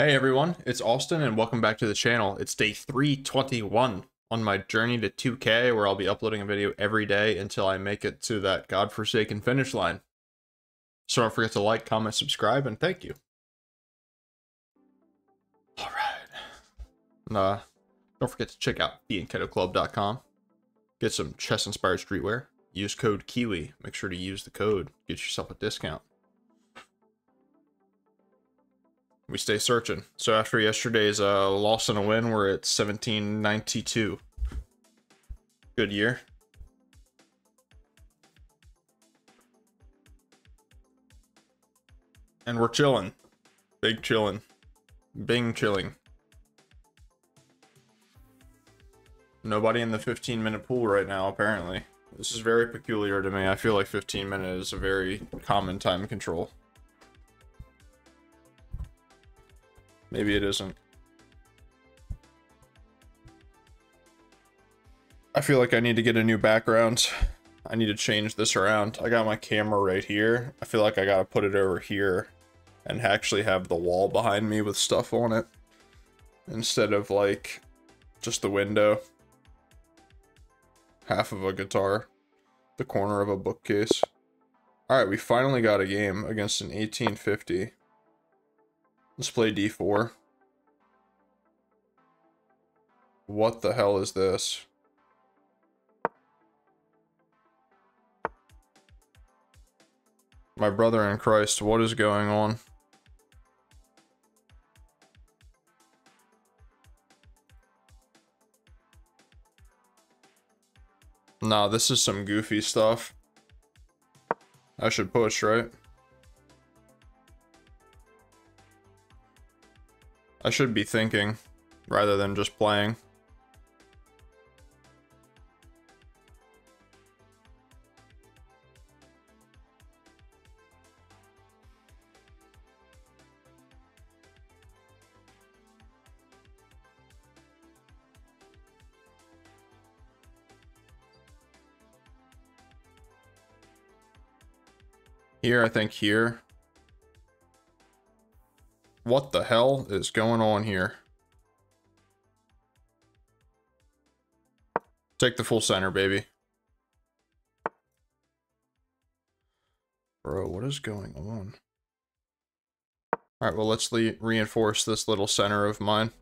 Hey everyone, it's Austin and welcome back to the channel. It's day 321 on my journey to 2K where I'll be uploading a video every day until I make it to that godforsaken finish line. So don't forget to like, comment, subscribe, and thank you. Alright. Don't forget to check out theanketoclub.com. Get some chess-inspired streetwear. Use code KIWI. Make sure to use the code. Get yourself a discount. We stay searching. So after yesterday's loss and a win, we're at 1792. Good year. And we're chilling. Big chilling. Bing chilling. Nobody in the 15-minute pool right now, apparently. This is very peculiar to me. I feel like 15 minutes is a very common time control. Maybe it isn't. I feel like I need to get a new background. I need to change this around. I got my camera right here. I feel like I gotta put it over here and actually have the wall behind me with stuff on it instead of like just the window. Half of a guitar. The corner of a bookcase. Alright, we finally got a game against an 1850. Let's play d4. What the hell is this? My brother in Christ, what is going on? Nah, this is some goofy stuff. I should push, right? I should be thinking, rather than just playing. Here, I think here. What the hell is going on here? Take the full center, baby. Bro, what is going on? Alright, well, let's reinforce this little center of mine.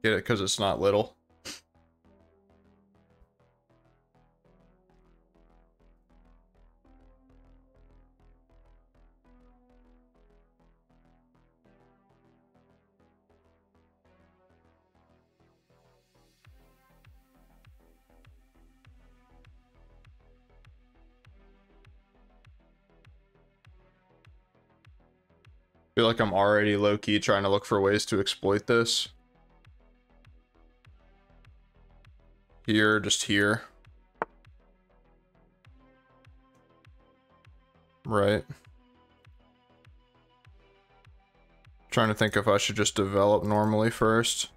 Get it? Because it's not little. Feel like I'm already low-key trying to look for ways to exploit this. Here, just here. Right. Trying to think if I should just develop normally first.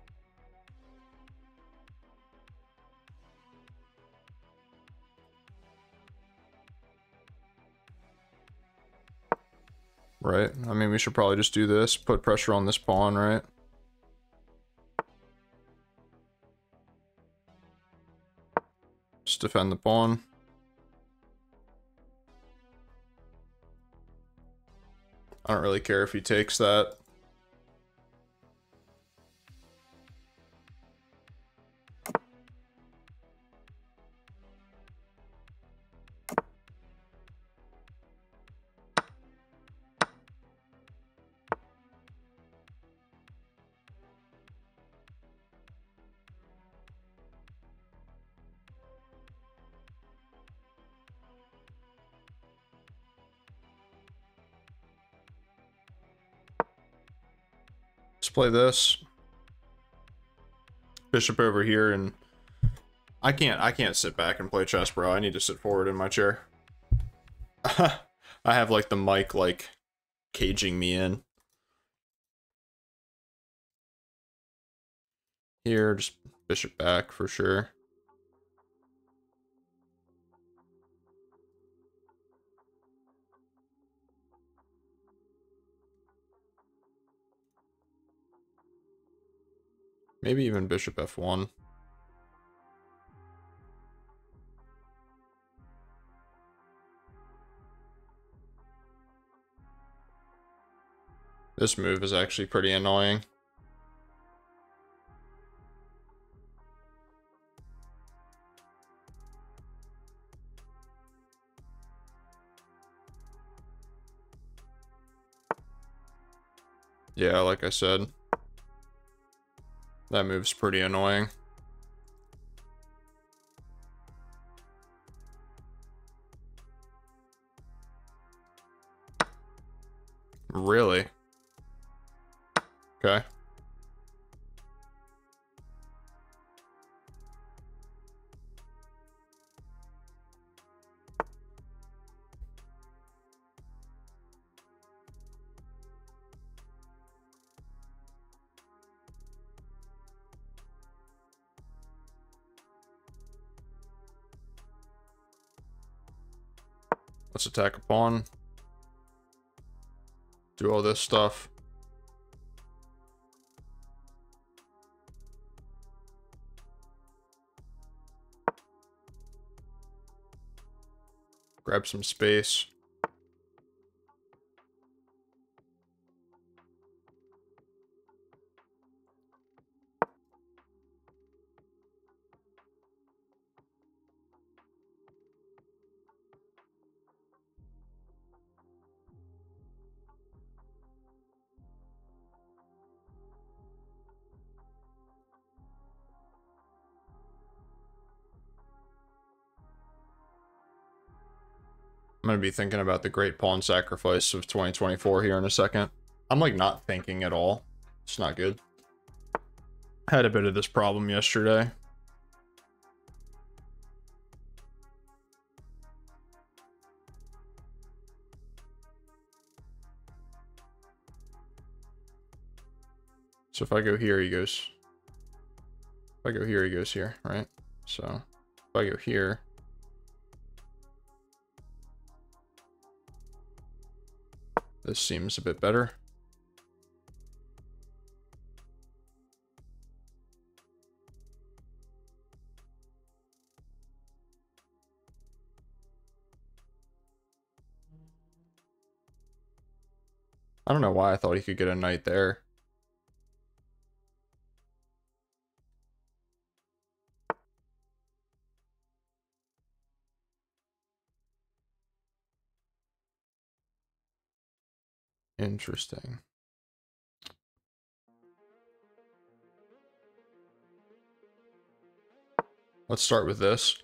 Right, I mean, we should probably just do this, put pressure on this pawn, right? Just defend the pawn. I don't really care if he takes that. Let's play this. Bishop over here, and I can't sit back and play chess, bro. I need to sit forward in my chair. I have like the mic like caging me in. Here, just bishop back for sure. Maybe even bishop f1. This move is actually pretty annoying. Yeah, like I said, that move's pretty annoying. Really? Okay. Let's attack a pawn. Do all this stuff. Grab some space. I'm gonna be thinking about the great pawn sacrifice of 2024 here in a second. I'm like not thinking at all. It's not good. Had a bit of this problem yesterday. So if I go here, he goes. If I go here, he goes here, right? So if I go here. This seems a bit better. I don't know why I thought he could get a knight there. Interesting. Let's start with this.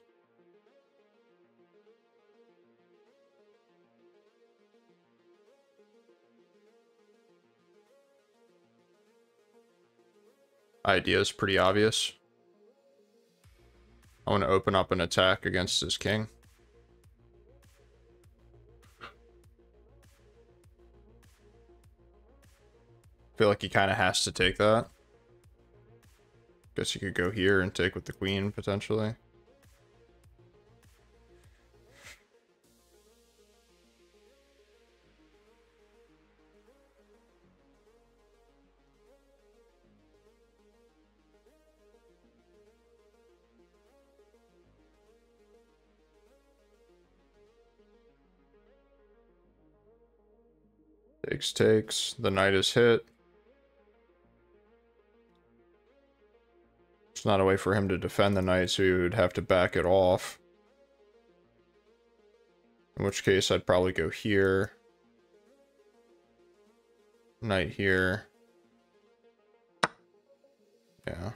Idea is pretty obvious. I want to open up an attack against his king. Feel like he kind of has to take that. Guess you could go here and take with the queen, potentially. Takes. The knight is hit. There's not a way for him to defend the knight, so he would have to back it off. In which case, I'd probably go here. Knight here. Yeah.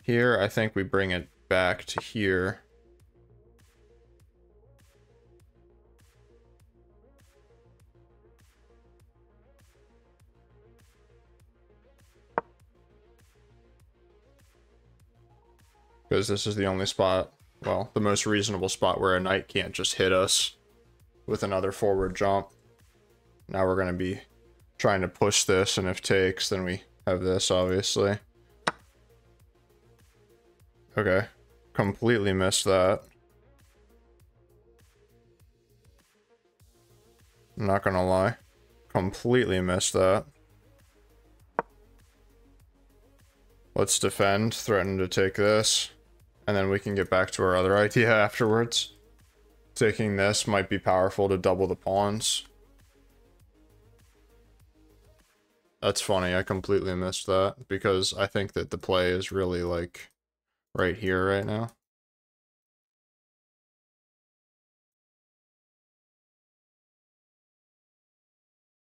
Here, I think we bring it back to here. Because this is the only spot, well, the most reasonable spot where a knight can't just hit us with another forward jump. Now we're going to be trying to push this, and if takes, then we have this, obviously. Okay. Completely missed that. I'm not going to lie. Completely missed that. Let's defend, threaten to take this, and then we can get back to our other idea afterwards. Taking this might be powerful to double the pawns. That's funny, I completely missed that, because I think that the play is really, like, right here right now.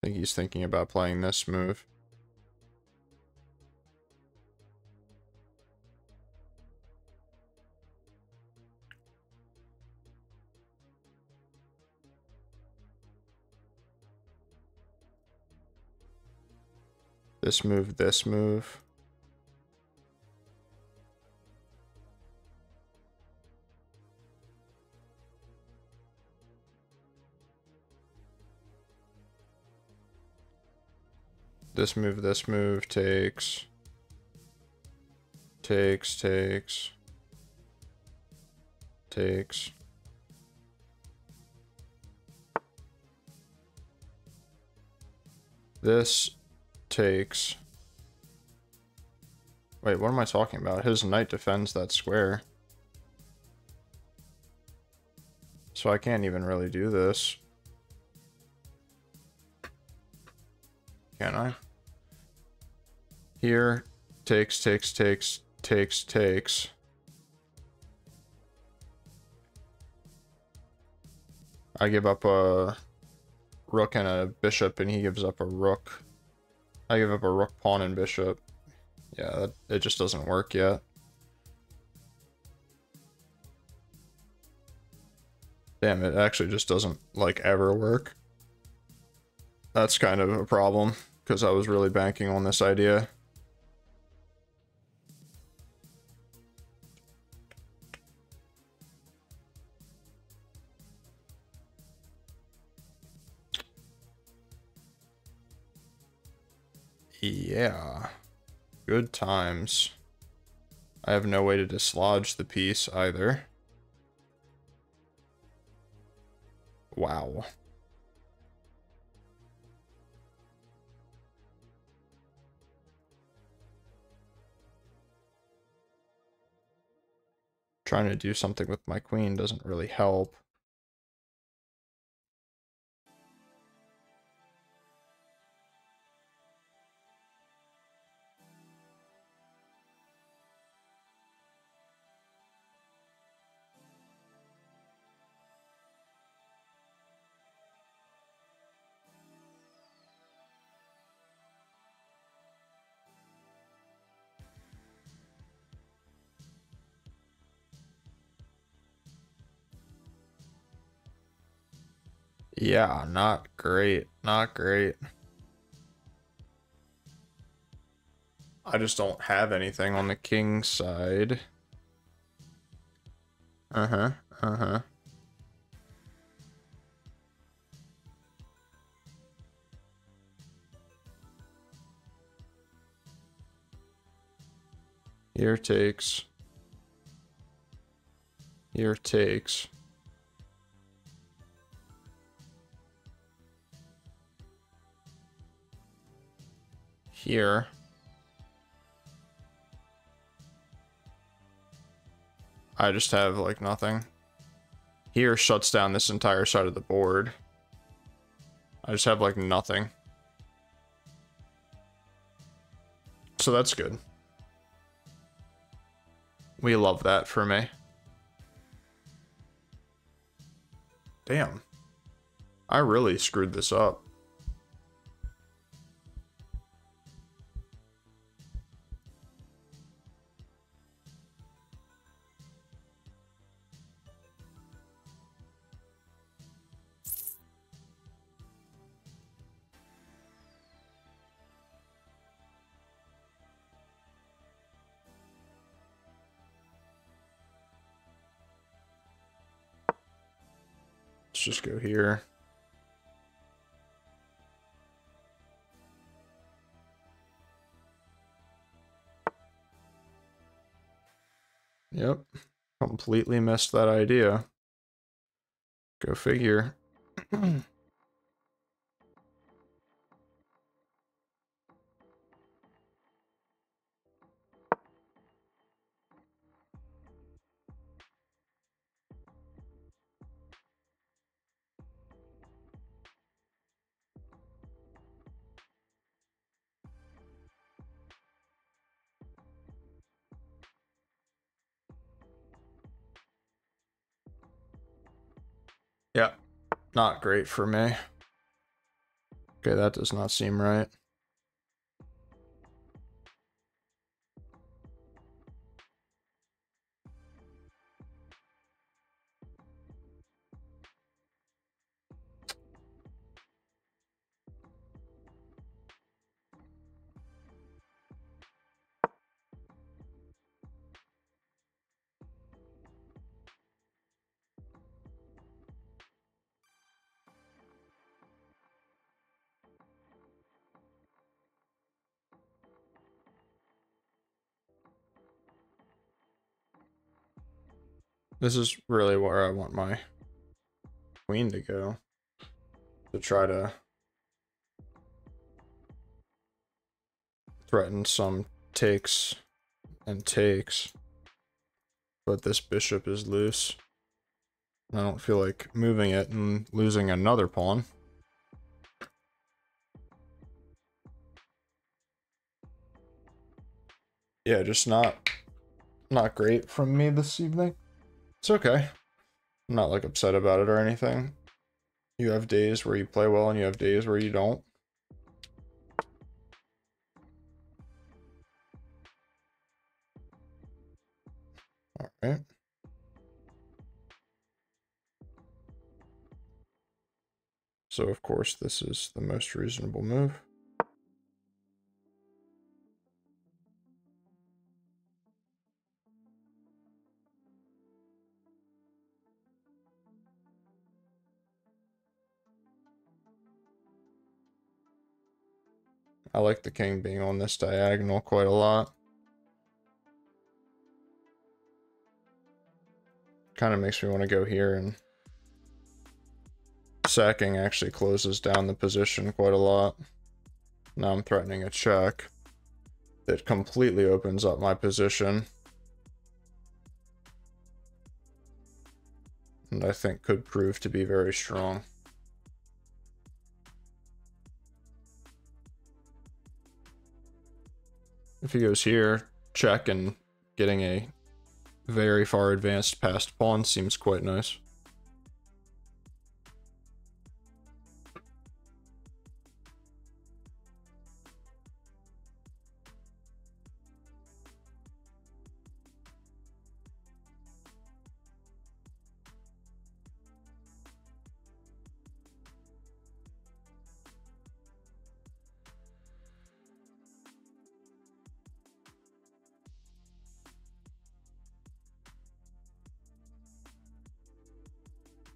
I think he's thinking about playing this move. This move, this move. This move takes. Takes. This takes. Wait, what am I talking about? His knight defends that square. So I can't even really do this. Can I? Here, takes. I give up a rook and a bishop, and he gives up a rook. I give up a rook, pawn, and bishop. Yeah, it just doesn't work yet. Damn, it actually just doesn't, like, ever work. That's kind of a problem, because I was really banking on this idea. Yeah. Good times. I have no way to dislodge the piece either. Wow. Trying to do something with my queen doesn't really help. Yeah, not great. Not great. I just don't have anything on the king side. Uh-huh. Here takes. Here takes. Here. I just have, like, nothing. Here shuts down this entire side of the board. I just have, like, nothing. So that's good. We love that for me. Damn. I really screwed this up. Let's just go here. Yep. Completely missed that idea. Go figure. Yeah, not great for me. Okay, that does not seem right. This is really where I want my queen to go. To try to threaten some takes and takes. But this bishop is loose. I don't feel like moving it and losing another pawn. Yeah, just not great from me this evening. It's okay. I'm not like upset about it or anything. You have days where you play well and you have days where you don't. All right. So of course this is the most reasonable move. I like the king being on this diagonal quite a lot. Kind of makes me want to go here, and sacking actually closes down the position quite a lot. Now I'm threatening a check. It completely opens up my position. And I think could prove to be very strong. If he goes here, check, and getting a very far advanced passed pawn seems quite nice.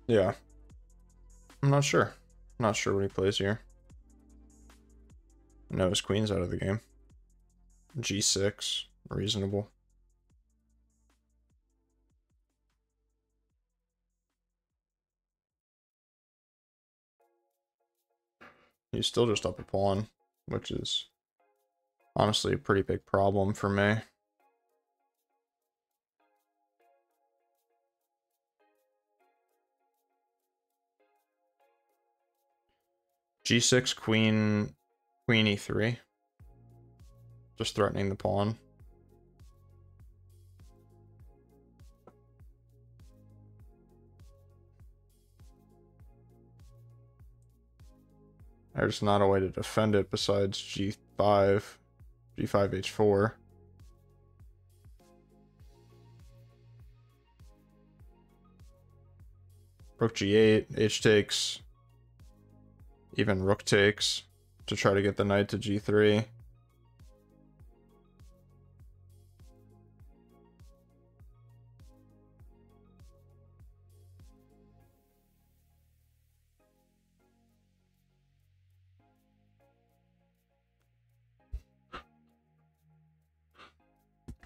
Yeah. I'm not sure. Not sure what he plays here. I know his queen's out of the game. G6, reasonable. He's still just up a pawn, which is honestly a pretty big problem for me. G6, queen E3. Just threatening the pawn. There's not a way to defend it besides G5, G5, H4. Rook G8, H takes, even rook takes to try to get the knight to G3.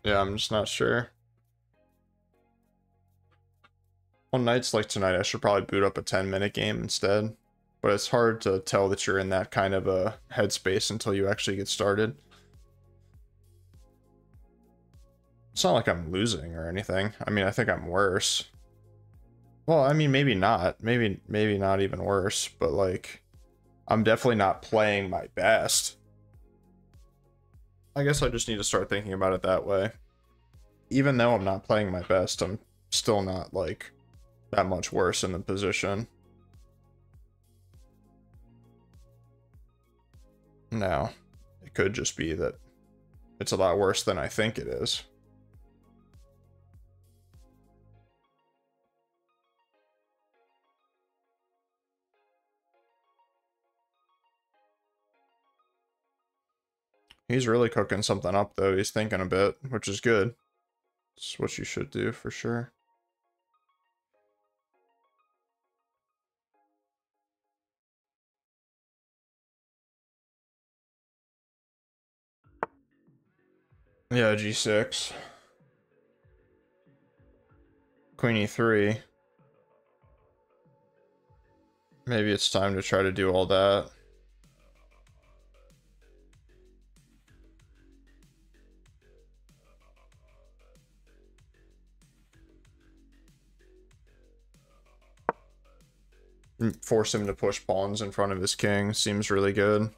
Yeah, I'm just not sure. On nights like tonight, I should probably boot up a 10-minute game instead. But it's hard to tell that you're in that kind of a headspace until you actually get started. It's not like I'm losing or anything. I mean, I think I'm worse. Well, I mean, maybe not. Maybe not even worse. But, like, I'm definitely not playing my best. I guess I just need to start thinking about it that way. Even though I'm not playing my best, I'm still not, like, that much worse in the position. Now, it could just be that it's a lot worse than I think it is. He's really cooking something up, though. He's thinking a bit, which is good. It's what you should do, for sure. Yeah, G6. Queen E3. Maybe it's time to try to do all that. Force him to push pawns in front of his king. Seems really good.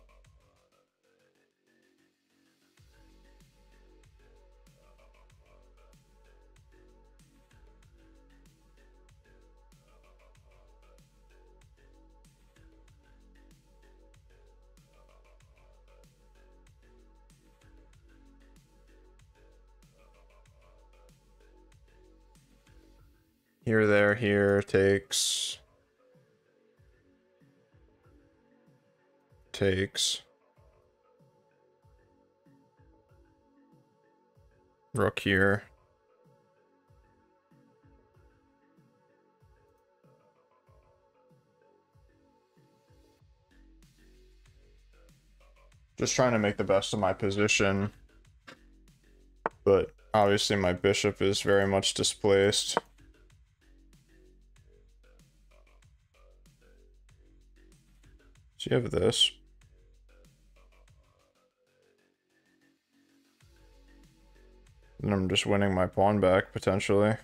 Here, there, here, takes. Rook here. Just trying to make the best of my position. But obviously my bishop is very much displaced. So you have this. And I'm just winning my pawn back, potentially.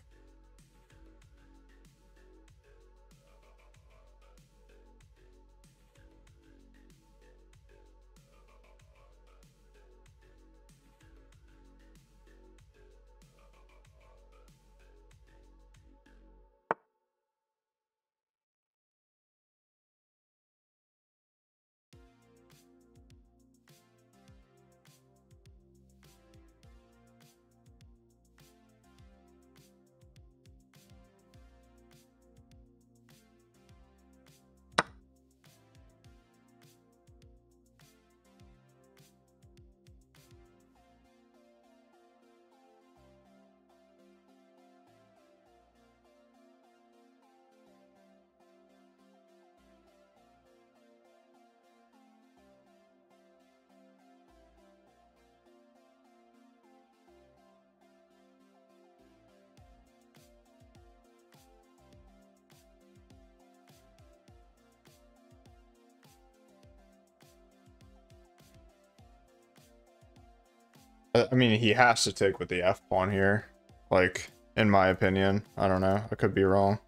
I mean, he has to take with the F pawn here. Like, in my opinion. I don't know. I could be wrong.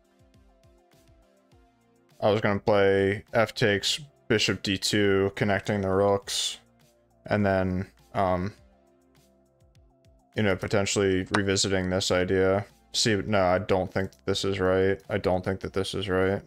I was going to play F takes bishop D2, connecting the rooks. And then, you know, potentially revisiting this idea. See, no, I don't think this is right. I don't think that this is right.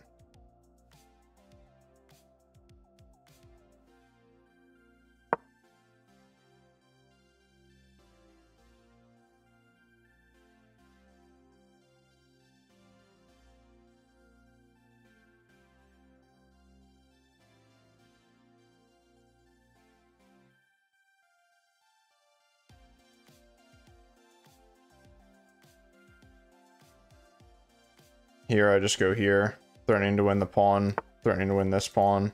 Here, I just go here, threatening to win the pawn, threatening to win this pawn.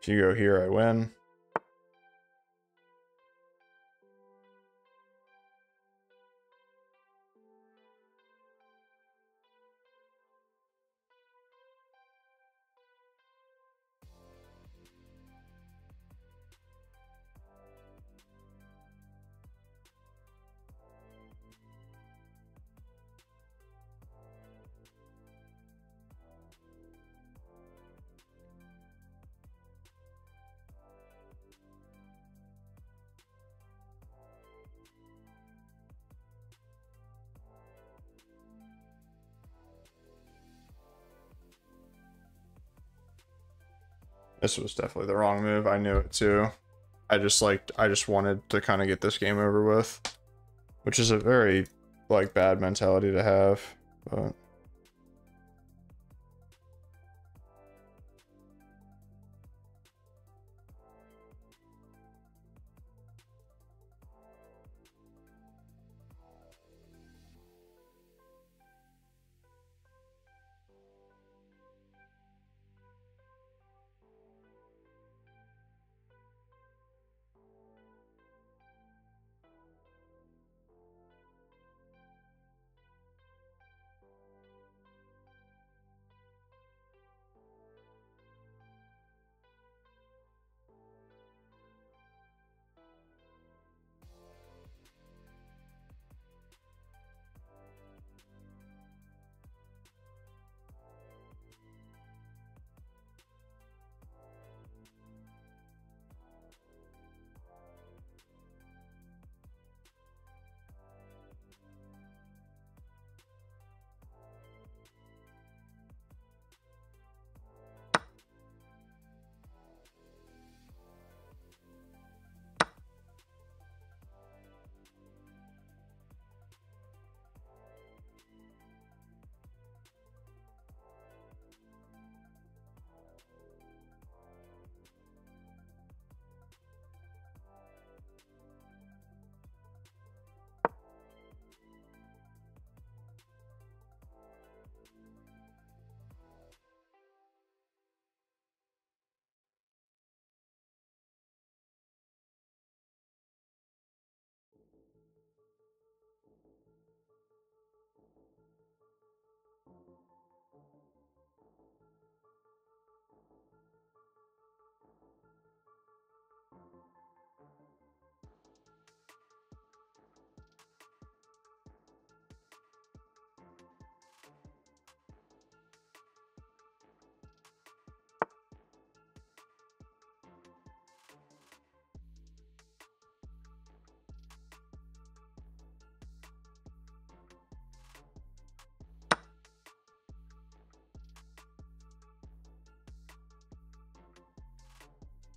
If you go here, I win. This was definitely the wrong move. I knew it too. I just wanted to kind of get this game over with, which is a very like bad mentality to have, but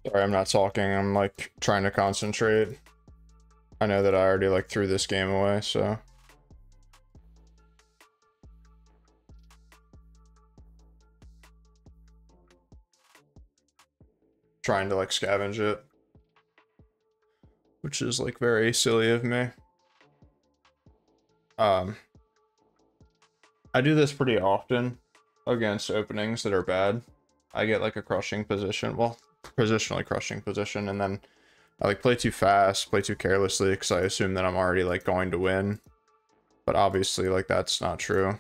sorry, I'm not talking. I'm like trying to concentrate. I know that I already like threw this game away, so trying to like scavenge it, which is like very silly of me. I do this pretty often against openings that are bad. I get like a crushing position, well, positionally crushing position, and then I like play too fast, play too carelessly because I assume that I'm already like going to win. But obviously like that's not true.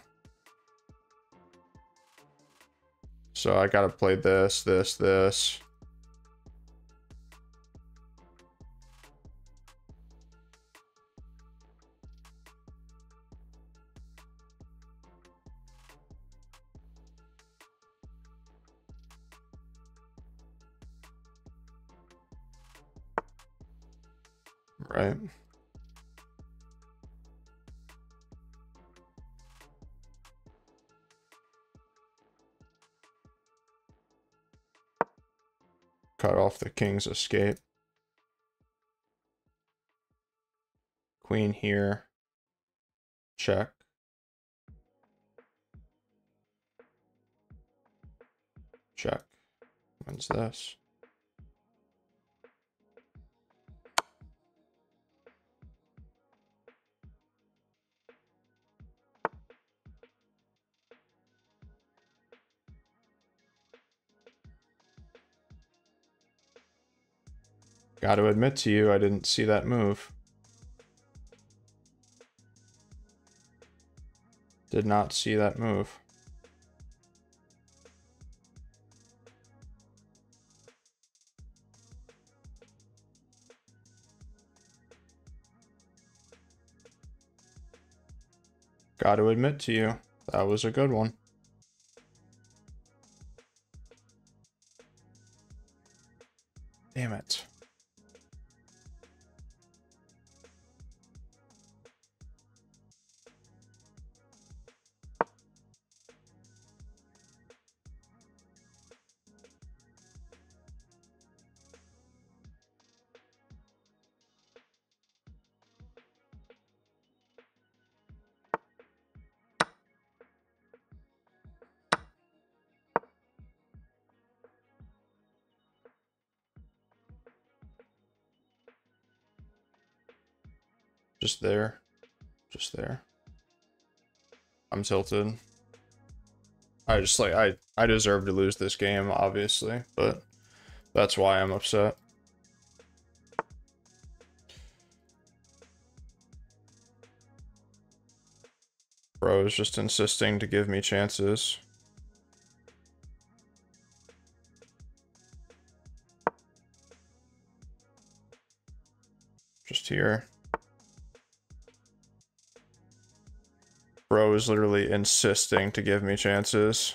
So I gotta play this. Right. Cut off the king's escape. Queen here. Check. Check. When's this? Got to admit to you, I didn't see that move. Did not see that move. Got to admit to you, that was a good one. Damn it. Just there. Just there. I'm tilted. I just like, I deserve to lose this game, obviously, but that's why I'm upset. Bro is just insisting to give me chances. Just here. Bro is literally insisting to give me chances.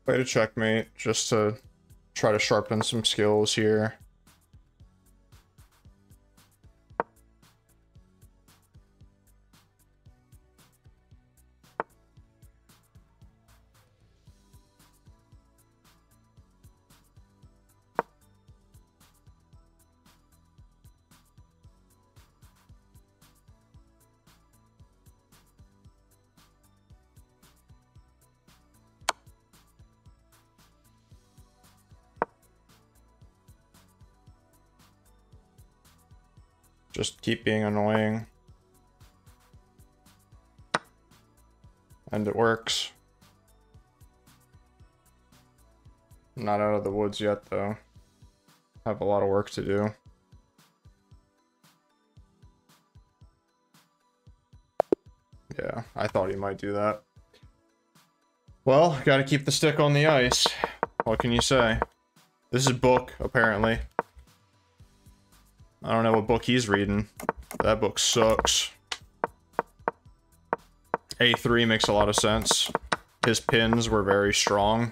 Way to checkmate, just to try to sharpen some skills here. Just keep being annoying. And it works. I'm not out of the woods yet, though. Have a lot of work to do. Yeah, I thought he might do that. Well, gotta keep the stick on the ice. What can you say? This is book, apparently. I don't know what book he's reading. That book sucks. A3 makes a lot of sense. His pins were very strong.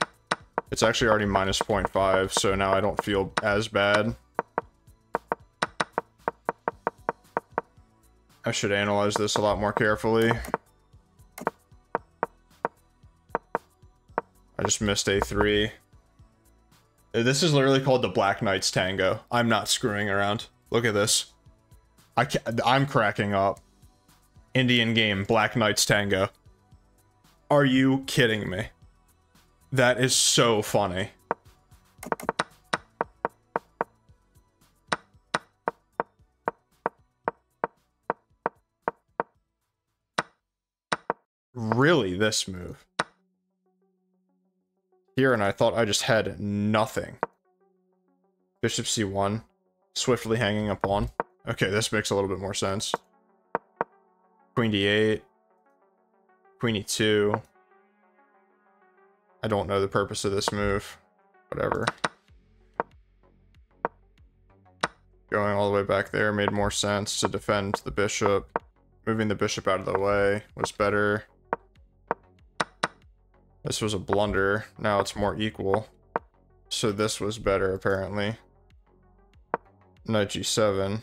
It's actually already minus 0.5, so now I don't feel as bad. I should analyze this a lot more carefully. I just missed A3. This is literally called the Black Knight's Tango. I'm not screwing around. Look at this. I'm cracking up. Indian game, Black Knight's Tango. Are you kidding me? That is so funny. Really, this move? Here, and I thought I just had nothing. Bishop C1. Swiftly hanging a pawn. Okay, this makes a little bit more sense. Queen D8. Queen E2. I don't know the purpose of this move. Whatever. Going all the way back there made more sense to defend the bishop. Moving the bishop out of the way was better. This was a blunder. Now it's more equal. So this was better, apparently. Knight G7.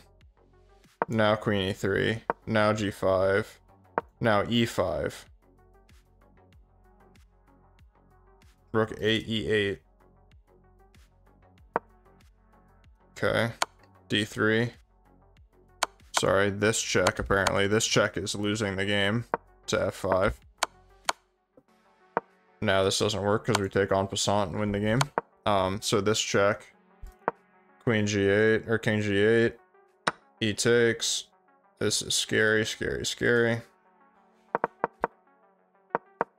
Now Queen E3. Now G5. Now E5. Rook 8, E8. Okay. D3. Sorry, this check, apparently. This check is losing the game to F5. Now this doesn't work because we take en passant and win the game. So this check. Queen G8, or King G8. E takes. This is scary, scary, scary.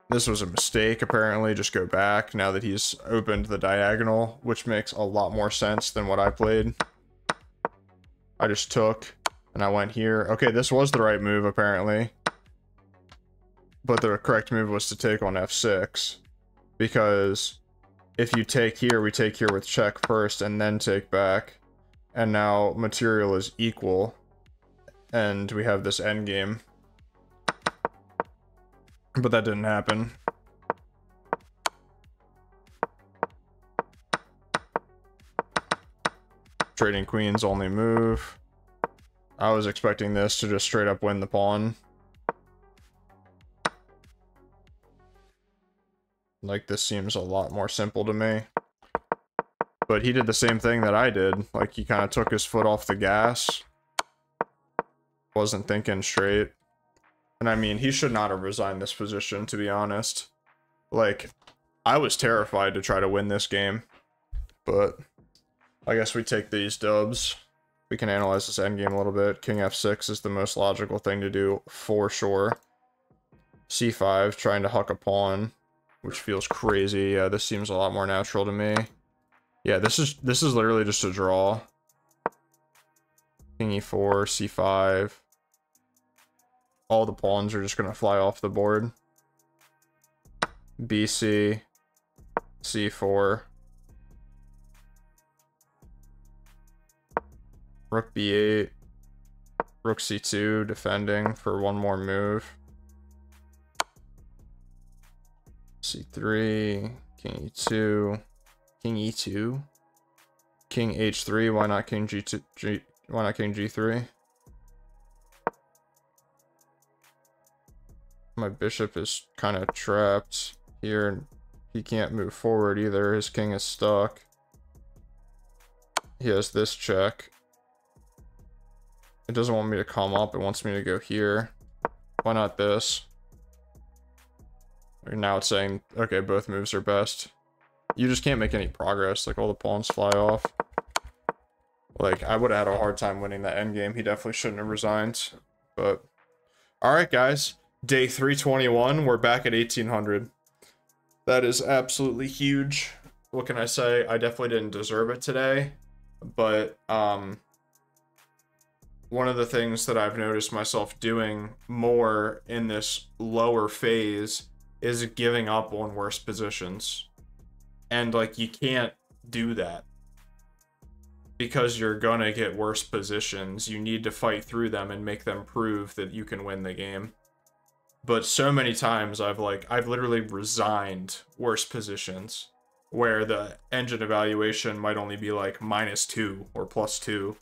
This was a mistake, apparently. Just go back now that he's opened the diagonal, which makes a lot more sense than what I played. I just took, and I went here. Okay, this was the right move, apparently. But the correct move was to take on F6. because if you take here, we take here with check first and then take back, and now material is equal, and we have this endgame. But that didn't happen. Trading queens only move. I was expecting this to just straight up win the pawn. Like, this seems a lot more simple to me. But he did the same thing that I did. Like, he kind of took his foot off the gas. Wasn't thinking straight. And I mean, he should not have resigned this position, to be honest. Like, I was terrified to try to win this game. But I guess we take these dubs. We can analyze this endgame a little bit. King f6 is the most logical thing to do, for sure. c5, trying to huck a pawn, which feels crazy. Yeah, this seems a lot more natural to me. Yeah, this is literally just a draw. King e4, c5. All the pawns are just gonna fly off the board. bc, c4. Rook b8. Rook c2, defending for one more move. c3, king e2, king e2, king h3. Why not king g2? Why not king g3? My bishop is kind of trapped here, and he can't move forward either. His king is stuck. He has this check. It doesn't want me to come up. It wants me to go here. Why not this? Now it's saying, okay, both moves are best. You just can't make any progress. Like, all the pawns fly off. Like, I would have had a hard time winning that endgame. He definitely shouldn't have resigned. But, alright, guys. Day 321. We're back at 1800. That is absolutely huge. What can I say? I definitely didn't deserve it today. But, one of the things that I've noticed myself doing more in this lower phase is giving up on worse positions. And, like, you can't do that. Because you're gonna get worse positions. You need to fight through them and make them prove that you can win the game. But so many times I've literally resigned worse positions where the engine evaluation might only be like -2 or +2.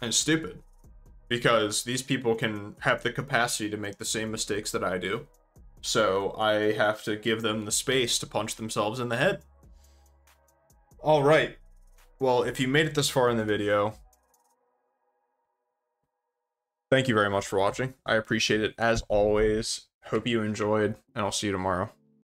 And it's stupid. Because these people can have the capacity to make the same mistakes that I do. So I have to give them the space to punch themselves in the head. Alright. Well, if you made it this far in the video, thank you very much for watching. I appreciate it as always. Hope you enjoyed, and I'll see you tomorrow.